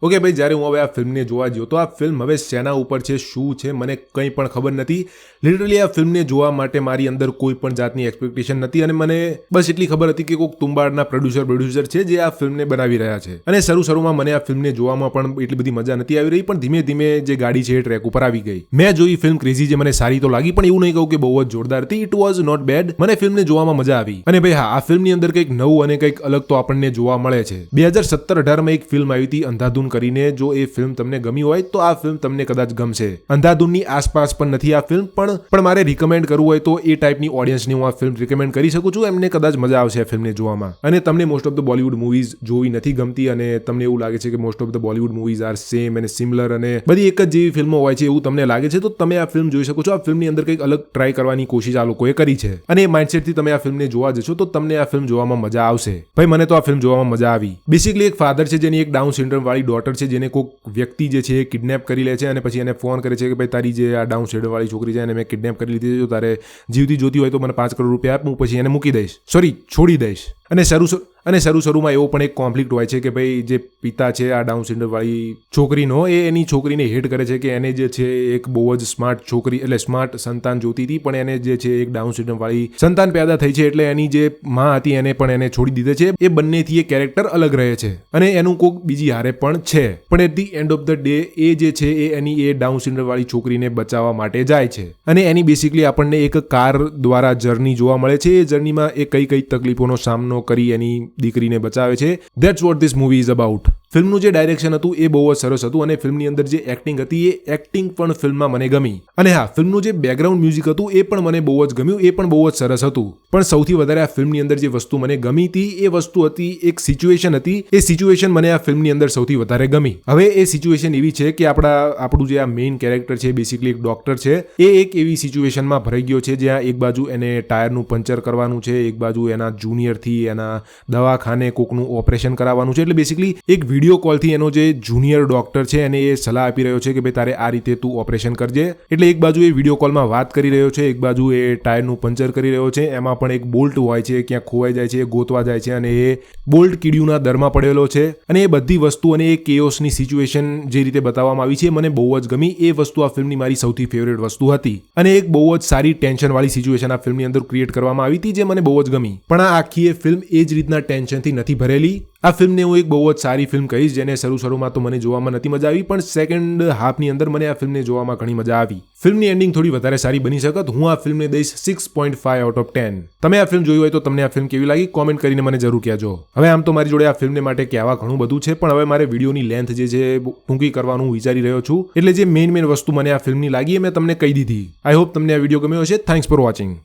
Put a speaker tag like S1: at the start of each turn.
S1: Okay ભાઈ, જ્યારે હું હવે આ ફિલ્મને જોવા ગયો તો આ ફિલ્મ હવે શેના ઉપર છે, શું છે, મને કંઈ પણ ખબર નથી. લિટરલી આ ફિલ્મને જોવા માટે મારી અંદર કોઈ પણ જાતની એક્સપેક્ટેશન નથી અને મને બસ એટલી ખબર હતી કે કોઈક તુંબાડના પ્રોડ્યુસર છે જે આ ફિલ્મને બનાવી રહ્યા છે. અને શરૂમાં મને આ ફિલ્મને જોવામાં પણ એટલી બધી મજા નથી આવી રહી, પણ ધીમે ધીમે જે ગાડી છે એ ટ્રેક ઉપર આવી ગઈ. મેં જોઈ ફિલ્મ ક્રેઝી, જે મને સારી તો લાગી, પણ એવું નહીં કહું કે બહુ જ જોરદાર હતી. It was not bad. મને ફિલ્મને જોવામાં મજા આવી. અને ભાઈ હા, આ ફિલ્મની અંદર કંઈક નવું અને કંઈક અલગ તો આપણને જોવા મળે છે. 2017-18માં એક ફિલ્મ આવી હતી અંધાધૂન કરીને. જો એ ફિલ્મ તમને ગમી હોય તો આ ફિલ્મ તમને કદાચ ગમશે. અંધાધૂનની આસપાસ પણ નથી આ ફિલ્મ, પણ મારે રિકમેન્ડ કરવું હોય તો એ ટાઈપની ઓડિયન્સને હું આ ફિલ્મ રિકમેન્ડ કરી શકું છું. એમને કદાચ મજા આવશે આ ફિલ્મને જોવામાં. અને તમને most of the Bollywood movies જોવી નથી ગમતી અને તમને એવું લાગે છે કે most of the Bollywood movies are same અને સિમિલર અને બધી એક જ જેવી ફિલ્મો હોય છે એવું તમને લાગે છે, તો તમે આ ફિલ્મ જોઈ શકો છો. આ ફિલ્મની અંદર કંઈક અલગ ટ્રાય કરવાની કોશિશ આ લોકોએ કરી છે અને એ માઇન્ડસેટથી તમે આ ફિલ્મને જોવા જશો તો તમને આ ફિલ્મ જોવામાં મજા આવશે. ભાઈ મને તો આ ફિલ્મ જોવામાં મજા આવી. બેસિકલી એક ફાધર છે જેની એક ડાઉન સિન્ડ્રોમ વાળી ડોટર છે, જેને કોઈક વ્યક્તિ જે છે એ કિડનેપ કરી લે છે અને પછી એને ફોન કરે છે કે ભાઈ તારી જે આ ડાઉન સિન્ડ્રોમ વાળી છોકરી છે એને મેં કિડનેપ કરી લીધી છે, જો તારે જીવતી જોતી હોય તો મને 5 કરોડ રૂપિયા આપ, હું પછી એને મૂકી દઈશ, છોડી દઈશ. અને શરૂમાં એવો પણ એક કોન્ફ્લિક્ટ હોય છે કે ભાઈ જે પિતા છે આ ડાઉન સિન્ડ્રોમ વાળી છોકરીનો, એ એની છોકરીને હેટ કરે છે કે એને જે છે એક બહુ જ સ્માર્ટ છોકરી એટલે સ્માર્ટ સંતાન જોતી હતી, પણ એને જે છે એક ડાઉન સિન્ડ્રોમ વાળી સંતાન પેદા થઈ છે એટલે એની જે માં હતી એને પણ એને છોડી દીધે છે. એ બંનેથી એ કેરેક્ટર અલગ રહે છે અને એનું કોઈક બીજી હારે પણ છે, પણ at the end of the day એ જે છે એ એની એ ડાઉન સિન્ડ્રોમ વાળી છોકરીને બચાવવા માટે જાય છે. અને એની બેસિકલી આપણને એક કાર દ્વારા જર્ની જોવા મળે છે. એ જર્નીમાં એ કઈ તકલીફોનો સામનો કરી એની દીકરીને બચાવે છે. That's what this movie is about. ફિલ્મનું જે ડાયરેક્શન હતું એ બહુ જ સરસ હતું અને ફિલ્મની અંદર જે એક્ટિંગ હતી એ એક્ટિંગ પણ ફિલ્મમાં મને ગમી. અને હા, ફિલ્મનું જે બેકગ્રાઉન્ડ મ્યુઝિક હતું એ પણ મને બહુ જ ગમ્યું, એ પણ બહુ જ સરસ હતું. પણ સૌથી વધારે આ ફિલ્મની અંદર જે વસ્તુ મને ગમી હતી એ વસ્તુ હતી એક સિચ્યુએશન હતી. એ સિચ્યુએશન મને આ ફિલ્મની અંદર સૌથી વધારે ગમી. હવે એ સિચ્યુએશન એવી છે કે આપણું જે આ મેઇન કેરેક્ટર છે, બેસિકલી એક ડોક્ટર છે, એ એક એવી સિચ્યુએશનમાં ભરાઈ ગયો છે જ્યાં એક બાજુ એને ટાયરનું પંચર કરવાનું છે, એક બાજુ એના જુનિયરથી એના દવાખાને કોકનું ઓપરેશન કરાવવાનું છે. એટલે બેસિકલી એક વિડીયો કોલથી એનો જે જુનિયર ડોક્ટર છે એને એ સલાહ આપી રહ્યો છે કે ભાઈ તારે આ રીતે તું ઓપરેશન કરજે. એટલે એક બાજુ એ વિડીયો કોલમાં વાત કરી રહ્યો છે, એક બાજુ એ ટાયરનું પંચર કરી રહ્યો છે. એમાં પણ એક બોલ્ટ હોય છે, ક્યાં ખોવાઈ જાય છે, એ ગોતવા જાય છે અને એ બોલ્ટ કીડીઓના દરમાં પડેલો છે. અને એ બધી વસ્તુ અને એ કેઓસની સિચ્યુએશન જે રીતે બતાવવામાં આવી છે મને બહુ જ ગમી. એ વસ્તુ આ ફિલ્મની મારી સૌથી ફેવરેટ વસ્તુ હતી અને એક બહુ જ સારી ટેન્શન વાળી સિચ્યુએશન આ ફિલ્મની અંદર ક્રિએટ કરવામાં આવી હતી જે મને બહુ જ ગમી. પણ આ આખી એ ફિલ્મ એ જ રીતના ટેન્શનથી નથી ભરેલી. આ ફિલ્મને હું એક બહુ જ સારી ફિલ્મ કહીશ, જેને શરૂમાં તો મને જોવામાં નથી મજા આવી, પણ સેકન્ડ હાફની અંદર મને આ ફિલ્મને જોવામાં ઘણી મજા આવી. ફિલ્મની એન્ડિંગ થોડી વધારે સારી બની શકત. હું આ ફિલ્મને દઈશ 6.5 આઉટ ઓફ 10. તમે આ ફિલ્મ જોઈ હોય તો તમને આ ફિલ્મ કેવી લાગી કોમેન્ટ કરીને મને જરૂર કહેજો. હવે આમ તો મારી જોડે આ ફિલ્મને માટે કહેવા ઘણું બધું છે, પણ હવે મારે વિડીયોની લેન્થ જે છે ટૂંકી કરવાનું વિચારી રહ્યો છું. એટલે જે મેઇન વસ્તુ મને આ ફિલ્મની લાગી એ મેં તમને કહી દીધી. આઈ હોપ તમને આ વિડીયો ગમ્યો હશે. Thanks for watching.